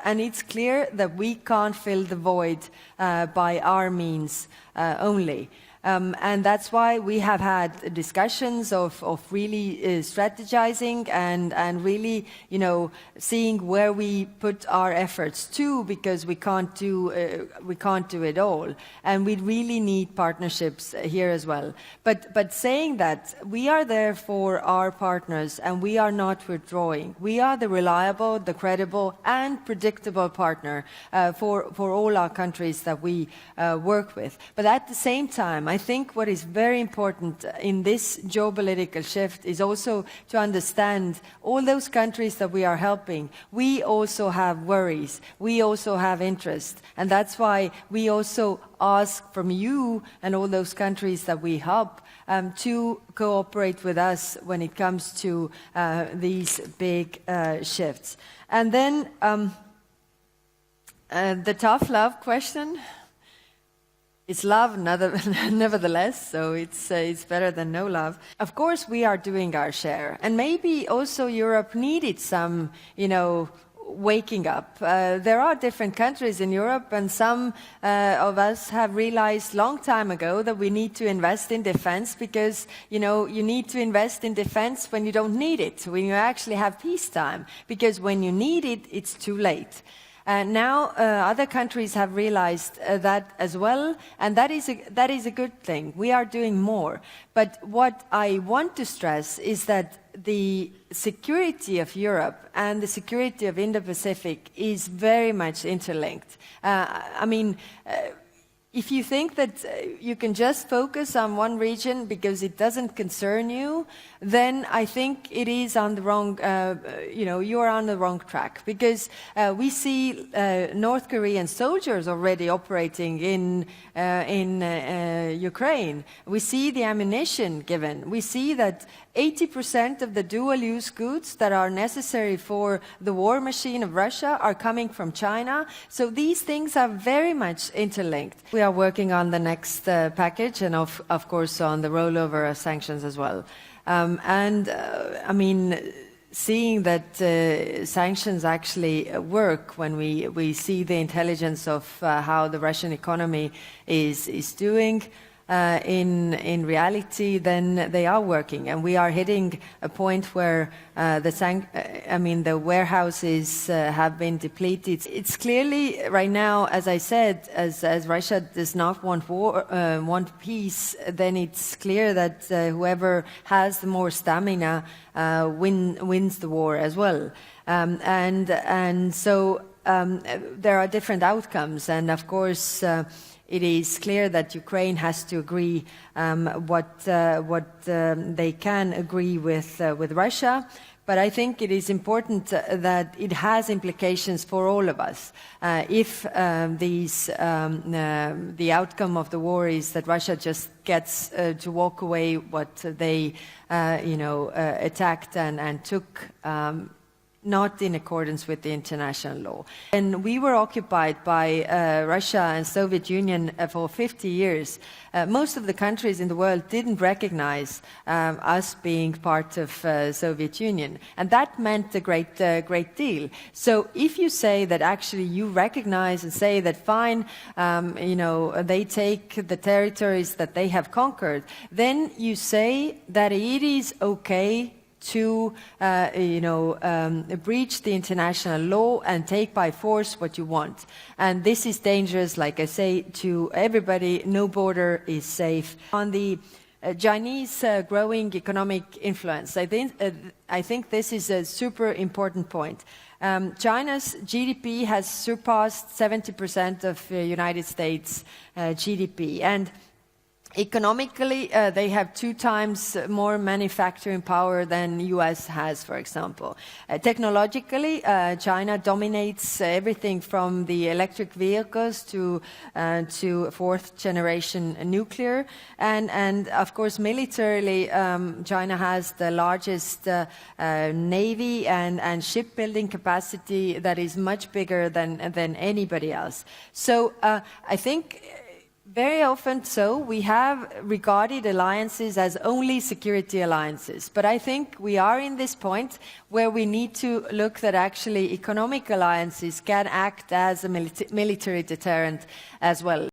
and it's clear that we can't fill the void by our means only. And that's why we have had discussions of really strategizing and really, seeing where we put our efforts to, because we can't do it all, and we really need partnerships here as well. But saying that, we are there for our partners, and we are not withdrawing. We are the reliable, the credible, and predictable partner for all our countries that we work with. But at the same time, I think what is very important in this geopolitical shift is also to understand all those countries that we are helping. We also have worries. We also have interest. And that's why we also ask from you and all those countries that we help to cooperate with us when it comes to these big shifts. And then the tough love question. It's love, nevertheless, so it's better than no love. Of course, we are doing our share, and maybe also Europe needed some, waking up. There are different countries in Europe, and some of us have realized long time ago that we need to invest in defense because, you need to invest in defense when you don't need it, when you actually have peacetime, because when you need it, it's too late. Now other countries have realized that as well, and that is a good thing. We are doing more. But what I want to stress is that the security of Europe and the security of Indo-Pacific is very much interlinked. If you think that you can just focus on one region because it doesn't concern you, then I think it is on the wrong, you are on the wrong track. Because we see North Korean soldiers already operating in Ukraine. We see the ammunition given. We see that 80% of the dual-use goods that are necessary for the war machine of Russia are coming from China. So these things are very much interlinked. We are working on the next package and, of course, on the rollover of sanctions as well. Seeing that sanctions actually work when we see the intelligence of how the Russian economy is doing, in reality, then they are working, and we are hitting a point where the warehouses have been depleted. It's clearly right now, as I said, as Russia does not want war, want peace, then it's clear that whoever has the more stamina wins the war as well, and so there are different outcomes, and of course. It is clear that Ukraine has to agree what they can agree with Russia, but I think it is important that it has implications for all of us. If the outcome of the war is that Russia just gets to walk away what they attacked and took. Not in accordance with the international law. And we were occupied by Russia and Soviet Union for 50 years. Most of the countries in the world didn't recognize us being part of Soviet Union. And that meant a great deal. So if you say that actually you recognize and say that fine, they take the territories that they have conquered, then you say that it is okay to breach the international law and take by force what you want. And this is dangerous, like I say, to everybody. No border is safe. On the Chinese growing economic influence, I think this is a super important point. China's GDP has surpassed 70% of the United States GDP, and economically, they have 2 times more manufacturing power than U.S. has, for example. Technologically, China dominates everything from the electric vehicles to 4th generation nuclear. And of course, militarily, China has the largest navy and shipbuilding capacity that is much bigger than anybody else. So I think Very often so. We have regarded alliances as only security alliances. But I think we are in this point where we need to look that actually economic alliances can act as a military deterrent as well.